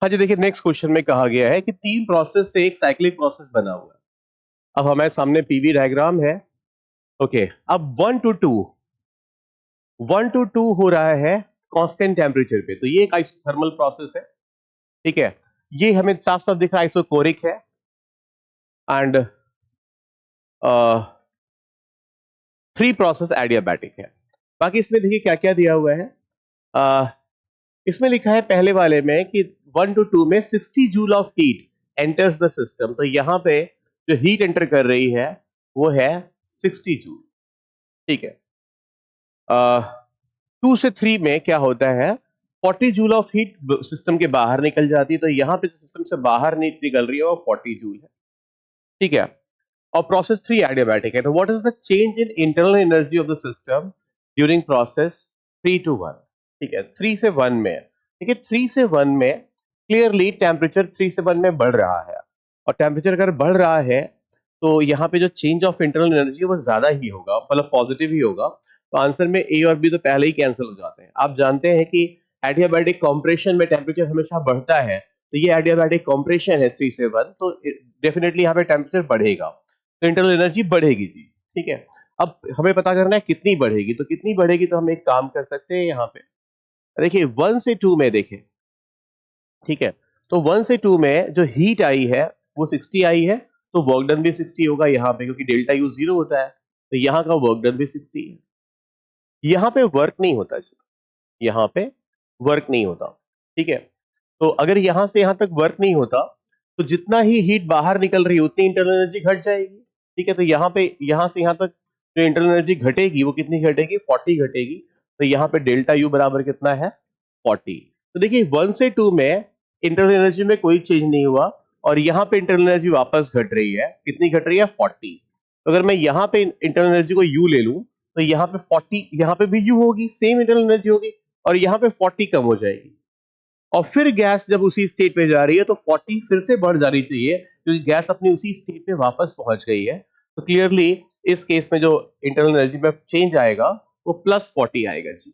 हाँ जी, देखिए next question में कहा गया है कि 3 प्रोसेस से एक साइक्लिक प्रोसेस बना हुआ है। अब हमारे सामने पीवी डायग्राम है। ओके, अब 1 टू 2 हो रहा है कांस्टेंट टेम्परेचर पे, तो ये एक आइसोथर्मल प्रोसेस है। ठीक है, ये हमें साफ साफ दिख रहा है आइसोकोरिक है। एंड 3 प्रोसेस एडियाबैटिक है। बाकी इसमें देखिए क्या क्या दिया हुआ है। अ, इसमें लिखा है पहले वाले में कि 1 टू 2 में 60 joule of heat enters the system, तो यहाँ पे जो हीट एंटर कर रही है वो है 60 जूल। ठीक है, 2 से 3 में क्या होता है, 40 जूल ऑफ हीट सिस्टम के बाहर निकल जाती है, तो यहाँ पे जो सिस्टम से बाहर निकल रही है वो 40 जूल है। ठीक है, और प्रोसेस 3 एडियाबैटिक है। तो what is the change in internal energy of the system during process 3 to 1। ठीक है, 3 से 1 में, ठीक है, 3 से 1 में क्लियरली टेम्परेचर 3 से 1 में बढ़ रहा है, और टेम्परेचर अगर बढ़ रहा है तो यहाँ पे जो चेंज ऑफ इंटरनल एनर्जी है वो ज्यादा ही होगा, मतलब पॉजिटिव ही होगा। तो आंसर में ए और बी तो पहले ही कैंसिल हो जाते हैं। आप जानते हैं कि एडियाबैटिक कॉम्प्रेशन में टेम्परेचर हमेशा बढ़ता है, तो ये एडियाबैटिक कॉम्प्रेशन है 3 से 1, तो डेफिनेटली यहाँ पे टेम्परेचर बढ़ेगा, तो इंटरनल एनर्जी बढ़ेगी जी। ठीक है, अब हमें पता करना है कितनी बढ़ेगी, तो कितनी बढ़ेगी, तो हम एक काम कर सकते हैं यहाँ पे। देखिए 1 से 2 में देखें। ठीक है, तो 1 से 2 में जो हीट आई है वो 60 आई है, तो वर्क डन भी 60 होगा यहाँ पे, क्योंकि डेल्टा यू 0 होता है, तो यहाँ का वर्क डन भी 60 है। यहाँ पे वर्क नहीं होता जी, यहाँ पे वर्क नहीं होता। ठीक है, तो अगर यहाँ से यहाँ तक वर्क नहीं होता तो जितना ही हीट बाहर निकल रही है उतनी इंटरनल एनर्जी घट जाएगी। ठीक है, तो यहाँ पे यहाँ से यहाँ तक जो इंटरनल एनर्जी घटेगी वो कितनी घटेगी, 40 घटेगी। तो यहाँ पे डेल्टा यू बराबर कितना है, 40। तो देखिए 1 से 2 में इंटरनल एनर्जी में कोई चेंज नहीं हुआ, और यहाँ पे इंटरनल एनर्जी वापस घट रही है, कितनी घट रही है, 40। तो अगर मैं यहाँ पे इंटरनल एनर्जी को यू ले लूं तो यहाँ पे 40, यहाँ पे भी यू होगी, सेम इंटरनल एनर्जी होगी, और यहाँ पे 40 कम हो जाएगी। और फिर गैस जब उसी स्टेट पे जा रही है तो 40 फिर से बढ़ जानी चाहिए, क्योंकि गैस अपनी उसी स्टेट पे वापस पहुंच गई है। तो क्लियरली इस केस में जो इंटरनल एनर्जी में चेंज आएगा वो +40 आएगा जी।